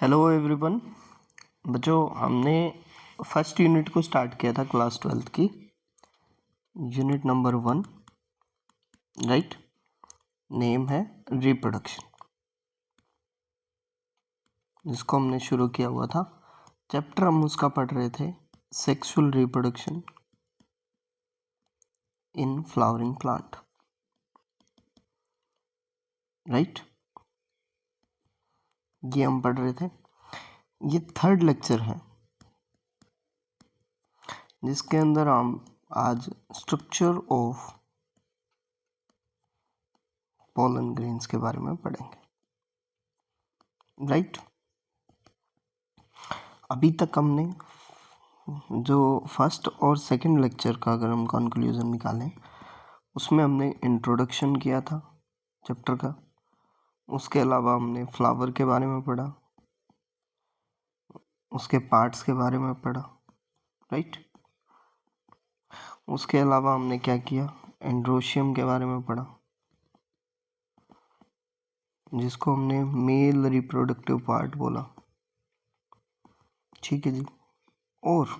Hello everyone. बच्चों, हमने first unit को स्टार्ट किया था क्लास 12th की, यूनिट नंबर 1, राइट। नेम है रिप्रोडक्शन, जिसको हमने शुरू किया हुआ था। चैप्टर हम उसका पढ़ रहे थे sexual reproduction in flowering plant, right. ये हम पढ़ रहे थे। ये थर्ड लेक्चर है जिसके अंदर हम आज स्ट्रक्चर ऑफ पोलन ग्रेन्स के बारे में पढ़ेंगे, राइट। अभी तक हमने जो फर्स्ट और सेकंड लेक्चर का अगर हम कंक्लूजन निकालें, उसमें हमने इंट्रोडक्शन किया था चैप्टर का। उसके अलावा हमने फ्लावर के बारे में पढ़ा, उसके पार्ट्स के बारे में पढ़ा, राइट। उसके अलावा हमने क्या किया, एंड्रोशियम के बारे में पढ़ा, जिसको हमने मेल रिप्रोडक्टिव पार्ट बोला, ठीक है जी। और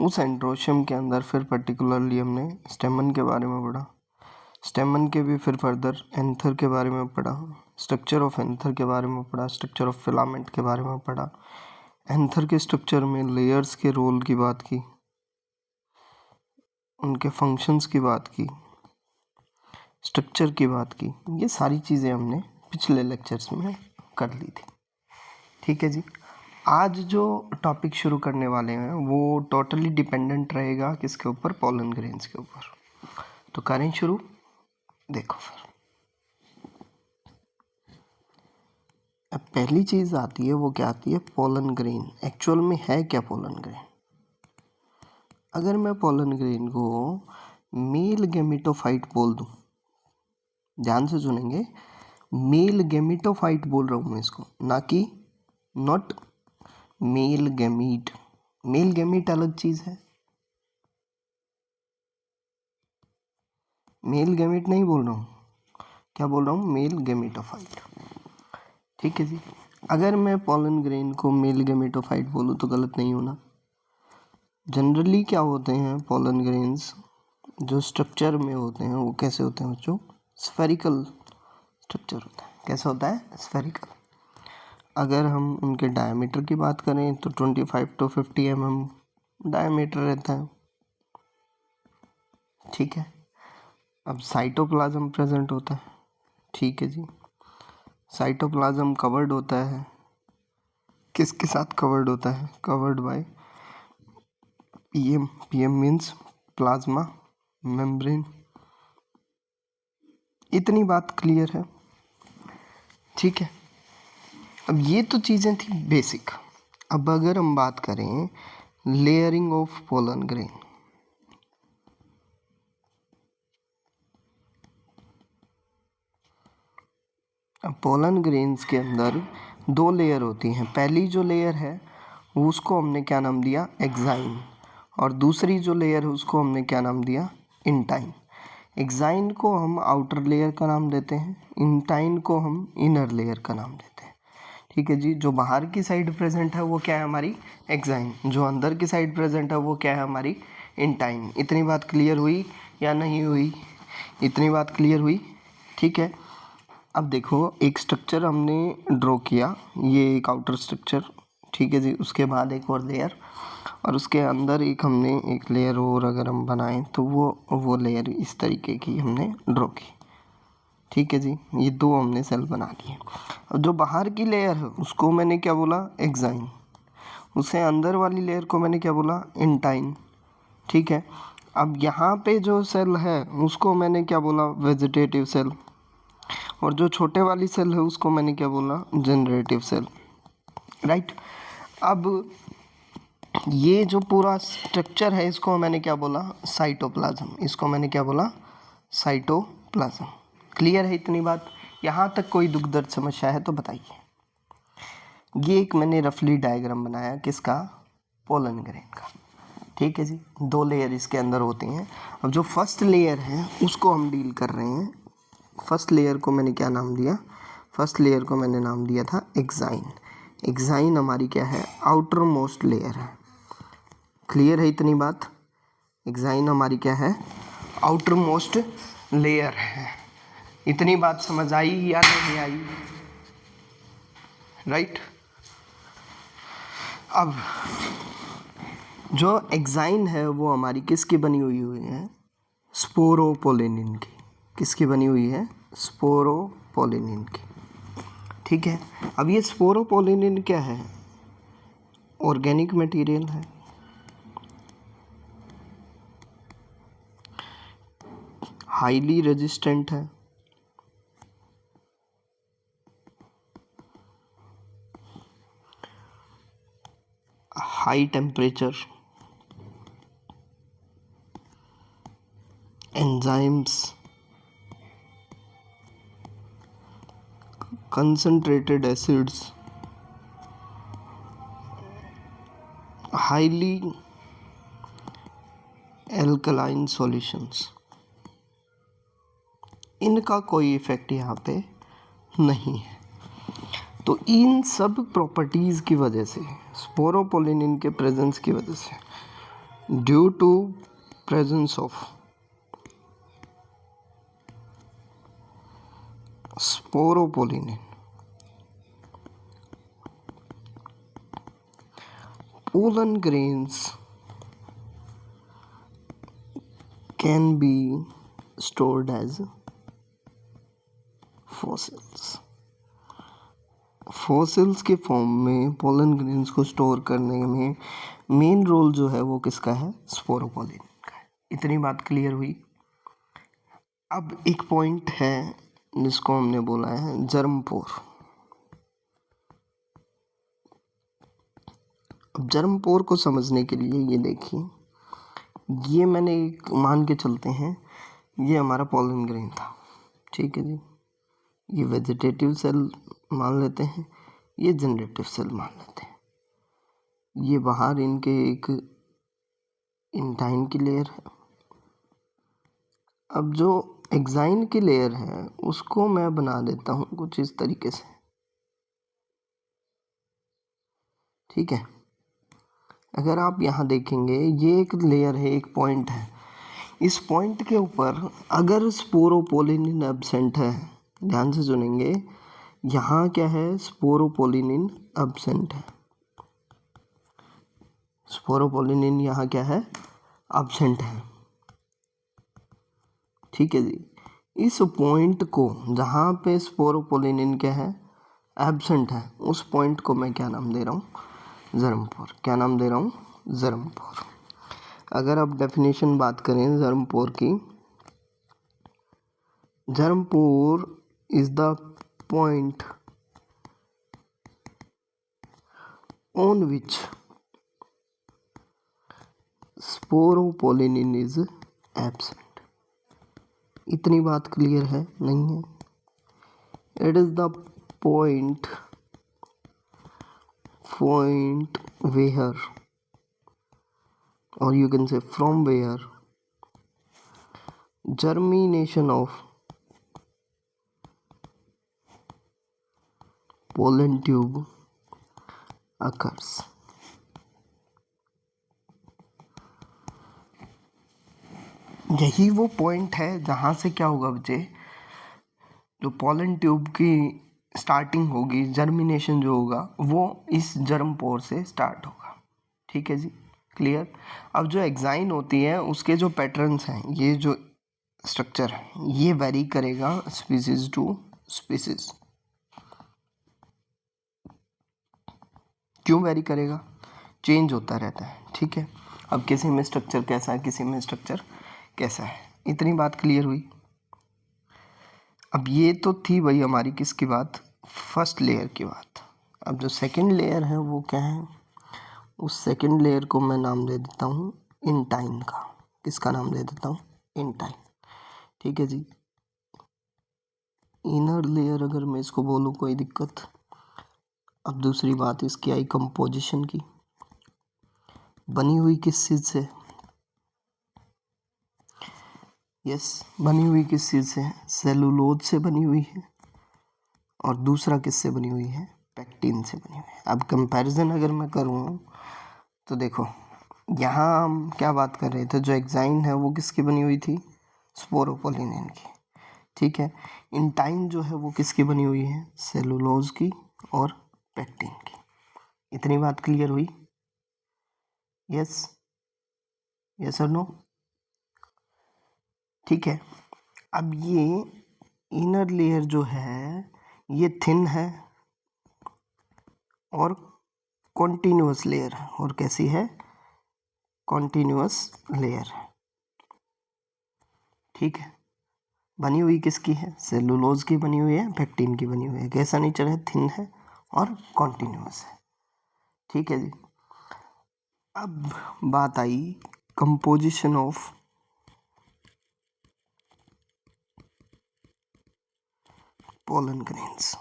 उस एंड्रोशियम के अंदर फिर पर्टिकुलरली हमने स्टेमन के बारे में पढ़ा। स्टेमन के भी फिर फर्दर एंथर के बारे में पढ़ा, स्ट्रक्चर ऑफ एंथर के बारे में पढ़ा, स्ट्रक्चर ऑफ फिलामेंट के बारे में पढ़ा। एंथर के स्ट्रक्चर में लेयर्स के रोल की बात की, उनके फंक्शंस की बात की, स्ट्रक्चर की बात की। ये सारी चीज़ें हमने पिछले लेक्चर्स में कर ली थी, ठीक है जी। आज जो टॉपिक शुरू करने वाले हैं वो टोटली डिपेंडेंट रहेगा किसके ऊपर, पोलन ग्रेन्स के ऊपर। तो करें शुरू। देखो फिर अब पहली चीज़ आती है, वो क्या आती है, पोलन ग्रेन। एक्चुअल में है क्या पोलन ग्रेन? अगर मैं पोलन ग्रेन को मेल गेमिटोफाइट बोल दूं, ध्यान से सुनेंगे, मेल गेमिटोफाइट बोल रहा हूं मैं इसको, ना कि not male gamete. Male gamete अलग चीज़ है, मेल गेमीट नहीं बोल रहा हूँ। क्या बोल रहा हूँ? मेल गेमिटोफाइट, ठीक है जी। अगर मैं पोलन ग्रेन को मेल गेमिटोफाइट बोलूँ तो गलत नहीं होना। जनरली क्या होते हैं पोलन ग्रेन्स, जो स्ट्रक्चर में होते हैं वो कैसे होते हैं बच्चों? स्फेरिकल स्ट्रक्चर होता है। कैसा होता है? स्फेरिकल। अगर हम उनके डायमीटर की बात करें तो 25 to 50 mm डायमीटर रहता है, ठीक है। अब साइटोप्लाज्म प्रेजेंट होता है, ठीक है जी। साइटोप्लाज्म कवर्ड होता है, किसके साथ कवर्ड होता है? Covered by PM. PM means plasma membrane. इतनी बात क्लियर है, ठीक है। अब ये तो चीज़ें थी बेसिक। अब अगर हम बात करें लेयरिंग ऑफ पोलन ग्रेन, अब पोलन ग्रेन्स के अंदर दो लेयर होती हैं। पहली जो लेयर है उसको हमने क्या नाम दिया? एक्साइन। और दूसरी जो लेयर है उसको हमने क्या नाम दिया? इंटाइन। एक्साइन को हम आउटर लेयर का नाम देते हैं, इंटाइन को हम इनर लेयर का नाम देते हैं, ठीक है जी। जो बाहर की साइड प्रेजेंट है वो क्या है? हमारी एक्साइन। जो अंदर की साइड प्रेजेंट है वो क्या है? हमारी इंटाइन। इतनी बात क्लियर हुई या नहीं हुई? इतनी बात क्लियर हुई, ठीक है। अब देखो, एक स्ट्रक्चर हमने ड्रॉ किया, ये एक आउटर स्ट्रक्चर, ठीक है जी। उसके बाद एक और लेयर, और उसके अंदर एक लेयर और अगर हम बनाएं तो वो लेयर इस तरीके की हमने ड्रॉ की, ठीक है जी। ये दो हमने सेल बना लिए। अब जो बाहर की लेयर है उसको मैंने क्या बोला? एक्साइन। उससे अंदर वाली लेयर को मैंने क्या बोला? इंटाइन, ठीक है। अब यहाँ पे जो सेल है उसको मैंने क्या बोला? Vegetative cell. और जो छोटे वाली सेल है उसको मैंने क्या बोला? Generative cell, right. अब ये जो पूरा स्ट्रक्चर है इसको मैंने क्या बोला? साइटोप्लाज्म। इसको मैंने क्या बोला? साइटोप्लाज्म। क्लियर है इतनी बात? यहाँ तक कोई दुख दर्द समस्या है तो बताइए। ये एक मैंने रफली डायग्राम बनाया, किसका? पोलन ग्रेन का, ठीक है जी। दो लेयर इसके अंदर होती हैं। अब जो फर्स्ट लेयर है उसको हम डील कर रहे हैं। फर्स्ट लेयर को मैंने क्या नाम दिया? फर्स्ट लेयर को मैंने नाम दिया था एक्साइन। एक्साइन हमारी क्या है, आउटर मोस्ट लेयर है। क्लियर है इतनी बात? एक्साइन हमारी क्या है, आउटर मोस्ट लेयर है। इतनी बात समझ आई या नहीं आई? राइट। अब जो एक्साइन है वो हमारी किसकी बनी हुई है, स्पोरोपोलिनिन की। किसकी बनी हुई है, स्पोरोपोलिनिन की। ठीक है। अब ये स्पोरोपोलिनिन क्या है, ऑर्गेनिक मटेरियल है, हाईली रेजिस्टेंट है, high temperature, enzymes, concentrated acids, highly alkaline solutions, इनका कोई इफेक्ट यहाँ पे नहीं है। तो इन सब प्रॉपर्टीज़ की वजह से, स्पोरोपोलिनिन के प्रेजेंस की वजह से, due to presence of sporopollenin, pollen grains can be stored as fossils. Fossils के फॉर्म में पोलन ग्रेन्स को स्टोर करने में मेन रोल जो है वो किसका है, स्पोरोपोलिनिन का है। इतनी बात क्लियर हुई। अब एक पॉइंट है जिसको हमने बोला है जर्मपोर। अब जर्मपोर को समझने के लिए ये देखिए, ये मैंने एक मान के चलते हैं, ये हमारा पोलन ग्रेन था, ठीक है जी। ये वेजिटेटिव सेल मान लेते हैं, ये जनरेटिव सेल मान लेते हैं। ये बाहर इनके एक इंटाइन की लेयर है। अब जो एक्साइन की लेयर है उसको मैं बना देता हूँ कुछ इस तरीके से, ठीक है। अगर आप यहाँ देखेंगे, ये एक लेयर है, एक पॉइंट है। इस पॉइंट के ऊपर अगर स्पोरोपोलिनिन एब्सेंट है, ध्यान से सुनेंगे, यहाँ क्या है, स्पोरोपोलिनिन एब्सेंट है। स्पोरोपोलिनिन यहाँ क्या है, एब्सेंट है, ठीक है जी। इस पॉइंट को जहाँ पे स्पोरोपोलिनिन क्या है, एब्सेंट है, उस पॉइंट को मैं क्या नाम दे रहा हूँ, जर्मपोर। क्या नाम दे रहा हूँ, जर्मपोर। अगर आप डेफिनेशन बात करें जर्मपोर की, germ pore is the point on which sporopollenin is absent. इतनी बात क्लियर है, नहीं है? It is the point where, or you can say from where germination of pollen tube occurs. यही वो पॉइंट है जहाँ से क्या होगा बच्चे, जो पोलन ट्यूब की स्टार्टिंग होगी, जर्मिनेशन जो होगा वो इस जर्मपोर से स्टार्ट होगा, ठीक है जी, क्लियर। अब जो एक्साइन होती है उसके जो पैटर्न्स हैं, ये जो स्ट्रक्चर है, ये वेरी करेगा स्पीसीज टू स्पीसीज। क्यों वेरी करेगा, चेंज होता रहता है, ठीक है। अब किसी में स्ट्रक्चर कैसा है, किसी में स्ट्रक्चर कैसा है, इतनी बात क्लियर हुई। अब ये तो थी भाई हमारी किसकी बात, फर्स्ट लेयर की बात। अब जो सेकंड लेयर है वो क्या है, उस सेकंड लेयर को मैं नाम दे देता हूँ इंटाइन का। किसका नाम दे देता हूँ, इंटाइन, ठीक है जी। इनर लेयर अगर मैं इसको बोलूँ कोई दिक्कत। अब दूसरी बात इसकी आई कंपोजिशन की, बनी हुई किस चीज़ से, यस बनी हुई किस चीज़ से है, सेलुलोज से बनी हुई है। और दूसरा किससे बनी हुई है, पेक्टिन से बनी हुई है। अब कंपैरिजन अगर मैं करूँ तो देखो, यहाँ हम क्या बात कर रहे थे, जो एग्जाइन है वो किसकी बनी हुई थी, स्पोरोपोलिनेन की, ठीक है। इंटाइन जो है वो किसकी बनी हुई है, सेलुलोज की और पेक्टिन की। इतनी बात क्लियर हुई? यस, यस और नो? ठीक है। अब ये इनर लेयर जो है ये थिन है और कॉन्टिन्यूअस लेयर है, और कैसी है, कॉन्टिन्यूअस लेयर है, ठीक है। बनी हुई किसकी है, सेलुलोज की बनी हुई है, पेक्टिन की बनी हुई है। कैसा नेचर है, थिन है और कॉन्टिन्यूअस है, ठीक है जी। अब बात आई कंपोजिशन ऑफ पोलन ग्रेन्स।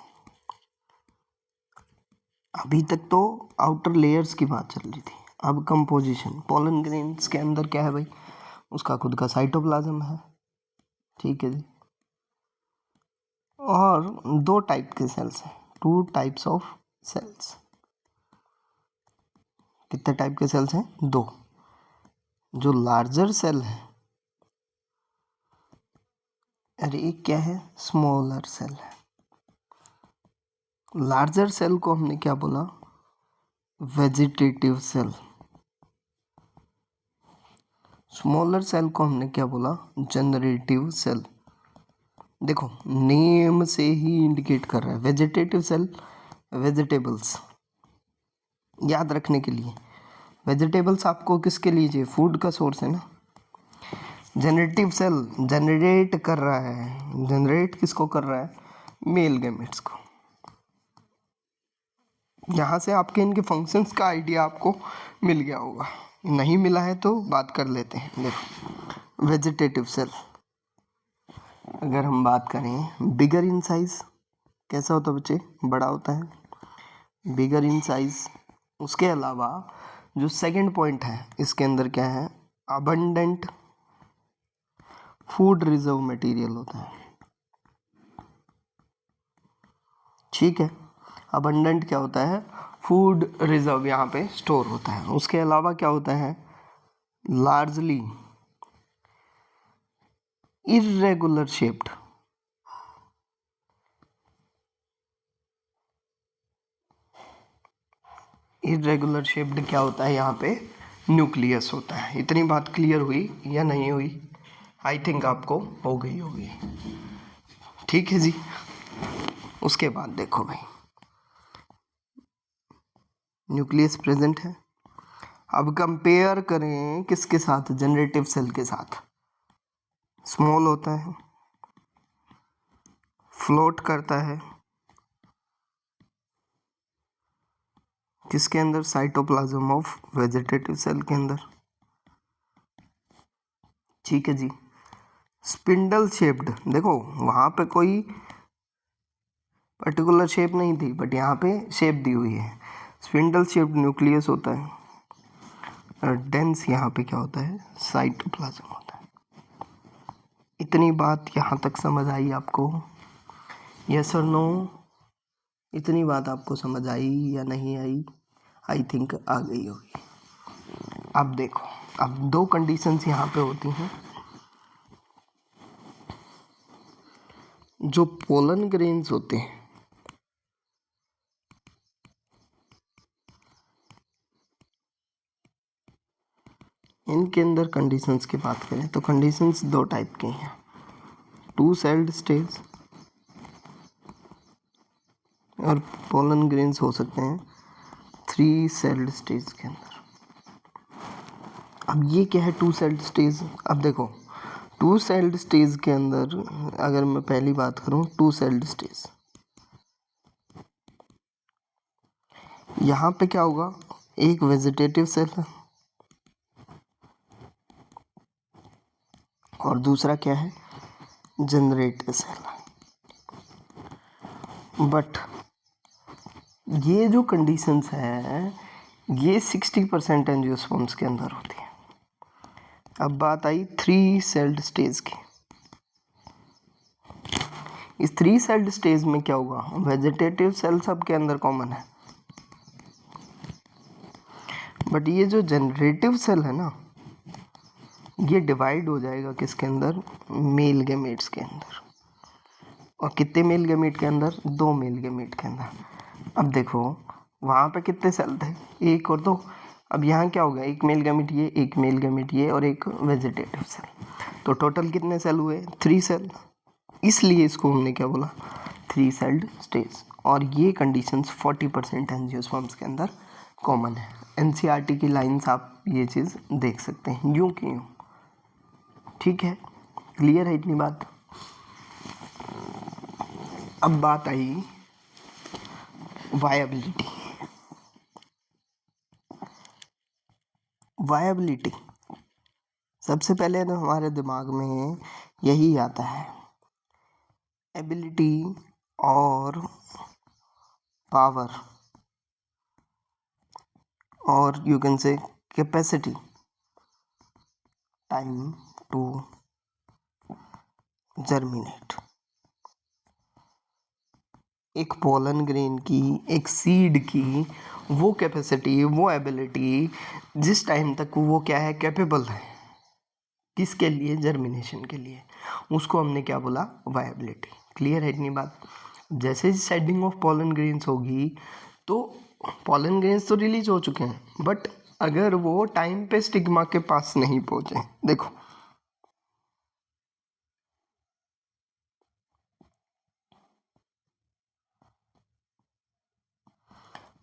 अभी तक तो आउटर लेयर्स की बात चल रही थी, अब कंपोजिशन। पोलन ग्रेन्स के अंदर क्या है भाई, उसका खुद का साइटोप्लाज्म है, ठीक है जी। और दो टाइप के सेल्स हैं, 2 टाइप्स ऑफ सेल्स। कितने टाइप के सेल्स हैं, 2। जो लार्जर सेल है, अरे एक क्या है, स्मॉलर सेल है। लार्जर सेल को हमने क्या बोला, वेजिटेटिव सेल। स्मॉलर सेल को हमने क्या बोला, जनरेटिव सेल। देखो नेम से ही इंडिकेट कर रहा है, वेजिटेटिव सेल, वेजिटेबल्स। याद रखने के लिए, वेजिटेबल्स आपको किसके लिए चाहिए, फूड का सोर्स है ना। जनरेटिव सेल जनरेट कर रहा है, जनरेट किसको कर रहा है, मेल गैमेट्स को। यहाँ से आपके इनके फंक्शंस का आइडिया आपको मिल गया होगा, नहीं मिला है तो बात कर लेते हैं। देखो वेजिटेटिव सेल, अगर हम बात करें बिगर इन साइज, कैसा होता है बच्चे, बड़ा होता है, बिगर इन साइज। उसके अलावा जो सेकंड पॉइंट है इसके अंदर क्या है, अबंडेंट फूड रिजर्व मटेरियल होता है, ठीक है। अबंडेंट क्या होता है, फूड रिजर्व यहाँ पे स्टोर होता है। उसके अलावा क्या होता है, largely irregular shaped, irregular shaped क्या होता है, यहाँ पे न्यूक्लियस होता है। इतनी बात क्लियर हुई या नहीं हुई, आई थिंक आपको हो गई होगी, ठीक है जी। उसके बाद देखो भाई, न्यूक्लियस प्रेजेंट है। अब कंपेयर करें किसके साथ, जनरेटिव सेल के साथ। स्मॉल होता है, फ्लोट करता है किसके अंदर, साइटोप्लाज्म ऑफ वेजिटेटिव सेल के अंदर, ठीक है जी। स्पिंडल शेप्ड, देखो वहां पे कोई पर्टिकुलर शेप नहीं थी, बट यहाँ पे शेप दी हुई है। स्पिंडल शेप्ड न्यूक्लियस होता है, और डेंस यहाँ पे क्या होता है, साइटोप्लाज्म होता है। इतनी बात यहाँ तक समझ आई आपको, यस और नो? इतनी बात आपको समझ आई या नहीं आई, आई थिंक आ गई होगी। अब देखो, अब दो कंडीशंस यहाँ पे होती हैं। जो पोलन ग्रेन्स होते हैं, इनके अंदर कंडीशंस की बात करें तो कंडीशंस दो टाइप की हैं, 2 सेल्ड स्टेज, और पोलन ग्रेन्स हो सकते हैं 3 सेल्ड स्टेज के अंदर। अब ये क्या है 2 सेल्ड स्टेज, अब देखो 2 सेल्ड स्टेज के अंदर अगर मैं पहली बात करूं, 2 सेल्ड स्टेज, यहाँ पे क्या होगा, एक वेजिटेटिव सेल है और दूसरा क्या है, जनरेटिव सेल है। बट ये जो कंडीशंस हैं ये 60% एंजियोस्पर्म्स के अंदर होती है। अब बात आई 3 सेल्ड स्टेज की, इस 3 सेल्ड स्टेज में क्या होगा, वेजिटेटिव सेल सबके अंदर कॉमन है, बट ये जो जनरेटिव सेल है ना, ये डिवाइड हो जाएगा किसके अंदर, मेल गैमेट्स के अंदर। और कितने मेल गैमेट के अंदर, 2 मेल गैमेट के अंदर। अब देखो वहाँ पे कितने सेल थे, 1 और 2। अब यहाँ क्या होगा, 1 मेल गैमेट ये, 1 मेल गैमेट ये, और 1 वेजिटेटिव सेल। तो टोटल कितने सेल हुए, 3 सेल। इसलिए इसको हमने क्या बोला, 3 सेल्ड स्टेज। और ये कंडीशंस 40% एंजियोस्पर्म्स के अंदर कॉमन है। एनसीईआरटी की लाइंस आप ये चीज़ देख सकते हैं, यूं कि यूं। ठीक है, क्लियर है इतनी बात। अब बात आई वायबिलिटी। वायबिलिटी सबसे पहले तो हमारे दिमाग में यही आता है, एबिलिटी और पावर, और you can say capacity, time to germinate. एक पोलन ग्रेन की, एक सीड की वो कैपेसिटी, वो एबिलिटी, जिस टाइम तक वो क्या है, कैपेबल है, किसके लिए, जर्मिनेशन के लिए, उसको हमने क्या बोला, वायबिलिटी। क्लियर है इतनी बात। जैसे शेडिंग ऑफ पोलन ग्रेन्स होगी तो पोलन ग्रेन्स तो रिलीज हो चुके हैं, बट अगर वो टाइम पे स्टिग्मा के पास नहीं पहुंचे, देखो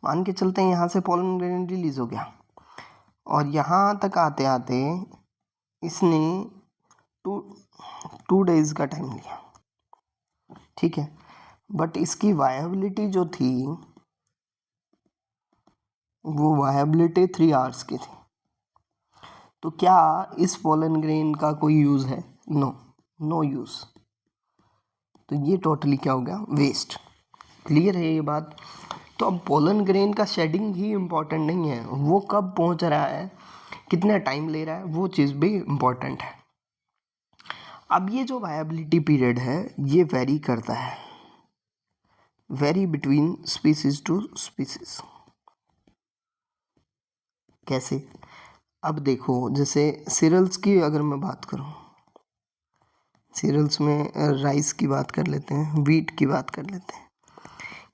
मान के चलते हैं यहाँ से पोलन ग्रेन रिलीज हो गया, और यहाँ तक आते आते इसने 2 डेज का टाइम लिया, ठीक है, बट इसकी वायबिलिटी जो थी वो वायबिलिटी 3 आवर्स की थी। तो क्या इस पोलन ग्रेन का कोई यूज़ है, नो, नो यूज़। तो ये टोटली क्या हो गया, वेस्ट। क्लियर है ये बात। तो अब पोलन ग्रेन का शेडिंग ही इम्पोर्टेंट नहीं है, वो कब पहुंच रहा है, कितना टाइम ले रहा है, वो चीज़ भी इम्पोर्टेंट है। अब ये जो वायबिलिटी पीरियड है ये वेरी करता है, vary between species to species. कैसे, अब देखो जैसे सीरियल्स की अगर मैं बात करूं, सीरियल्स में राइस की बात कर लेते हैं, व्हीट की बात कर लेते हैं।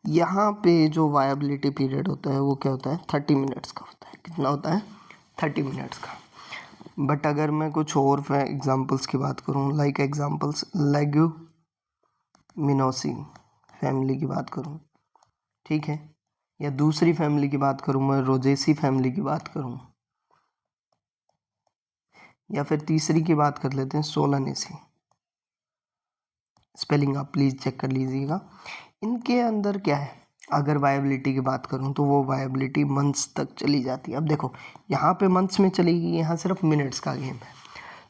यहाँ पे जो वायबिलिटी पीरियड होता है वो क्या होता है, 30 मिनट्स का होता है। कितना होता है, 30 मिनट्स का। बट अगर मैं कुछ और एग्जांपल्स की बात करूँ, लाइक एग्जांपल्स लेग्यूमिनोसी फैमिली की बात करूँ, ठीक है, या दूसरी फैमिली की बात करूँ, मैं रोजेसी फैमिली की बात करूँ, या फिर तीसरी की बात कर लेते हैं, सोलानेसी। स्पेलिंग आप प्लीज़ चेक कर लीजिएगा। इनके अंदर क्या है, अगर वायबिलिटी की बात करूं तो वो वायबिलिटी मंथ्स तक चली जाती है। अब देखो यहाँ पे मंथ्स में चलेगी, यहाँ सिर्फ मिनट्स का गेम है।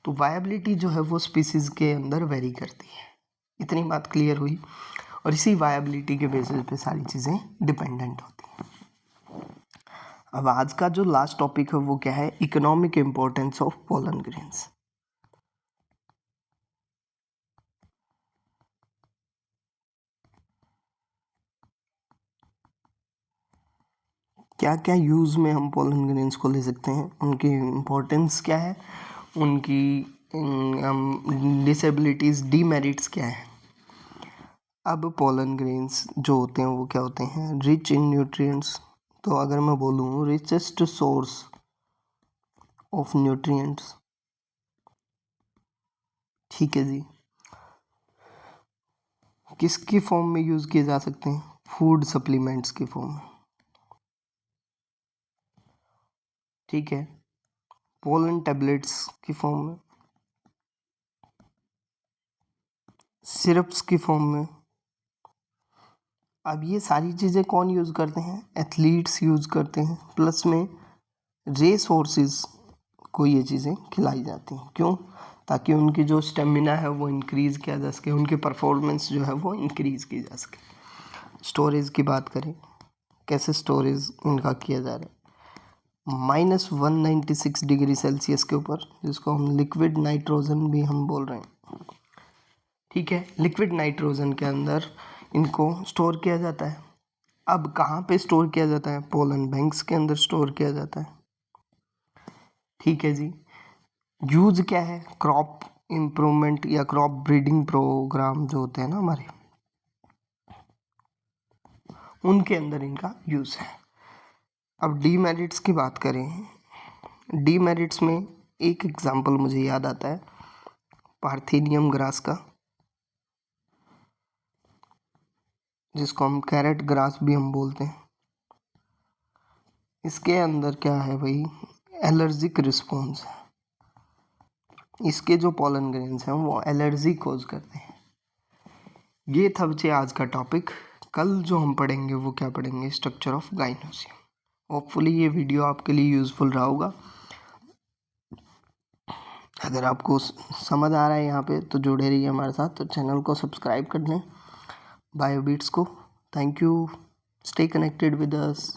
तो वायबिलिटी जो है वो स्पीसीज के अंदर वेरी करती है। इतनी बात क्लियर हुई। और इसी वायबिलिटी के बेसिस पे सारी चीज़ें डिपेंडेंट होती हैं। अब आज का जो लास्ट टॉपिक है वो क्या है, economic importance of pollen grains. क्या क्या यूज़ में हम पोलन ग्रेन्स को ले सकते हैं, उनकी इम्पोर्टेंस क्या है, उनकी डिसेबिलिटीज़, डीमेरिट्स क्या है। अब पोलन ग्रेन्स जो होते हैं वो क्या होते हैं, रिच इन न्यूट्रिएंट्स। तो अगर मैं बोलूँ रिचेस्ट सोर्स ऑफ न्यूट्रिएंट्स, ठीक है जी, किसकी फॉर्म में यूज़ किए जा सकते हैं, फूड सप्लीमेंट्स की फॉर्म में, ठीक है, पोलन टैबलेट्स की फॉर्म में, सिरप्स की फॉर्म में। अब ये सारी चीज़ें कौन यूज़ करते हैं, एथलीट्स यूज़ करते हैं, प्लस में रेस हॉर्सेस को ये चीज़ें खिलाई जाती हैं। क्यों, ताकि उनकी जो स्टेमिना है वो इंक्रीज़ किया जा सके, उनकी परफॉर्मेंस जो है वो इंक्रीज़ की जा सके। स्टोरेज की बात करें, कैसे स्टोरेज उनका किया जा रहा है, -196 डिग्री सेल्सियस के ऊपर, जिसको हम लिक्विड नाइट्रोजन भी हम बोल रहे हैं, ठीक है। लिक्विड नाइट्रोजन के अंदर इनको स्टोर किया जाता है। अब कहाँ पे स्टोर किया जाता है? पोलन बैंक्स के अंदर स्टोर किया जाता है। ठीक है जी। यूज क्या है? क्रॉप इम्प्रूवमेंट या क्रॉप ब्रीडिंग प्रोग्राम जो होते हैं ना हमारे, उनके अंदर इनका यूज है। अब डीमेरिट्स की बात करें, डीमेरिट्स में एक एग्जांपल मुझे याद आता है पार्थेनियम ग्रास का, जिसको हम कैरेट ग्रास भी हम बोलते हैं। इसके अंदर क्या है भाई? एलर्जिक रिस्पॉन्स है। इसके जो पोलन ग्रेन्स हैं वो एलर्जी कोज करते हैं। ये था बच्चे आज का टॉपिक। कल जो हम पढ़ेंगे वो क्या पढ़ेंगे? Structure of gynoecium. होपफुली ये वीडियो आपके लिए यूज़फुल रहा होगा। अगर आपको समझ आ रहा है यहाँ पे तो जुड़े रहिए हमारे साथ। तो चैनल को सब्सक्राइब कर लें बायोबिट्स को। Thank you. Stay connected with us.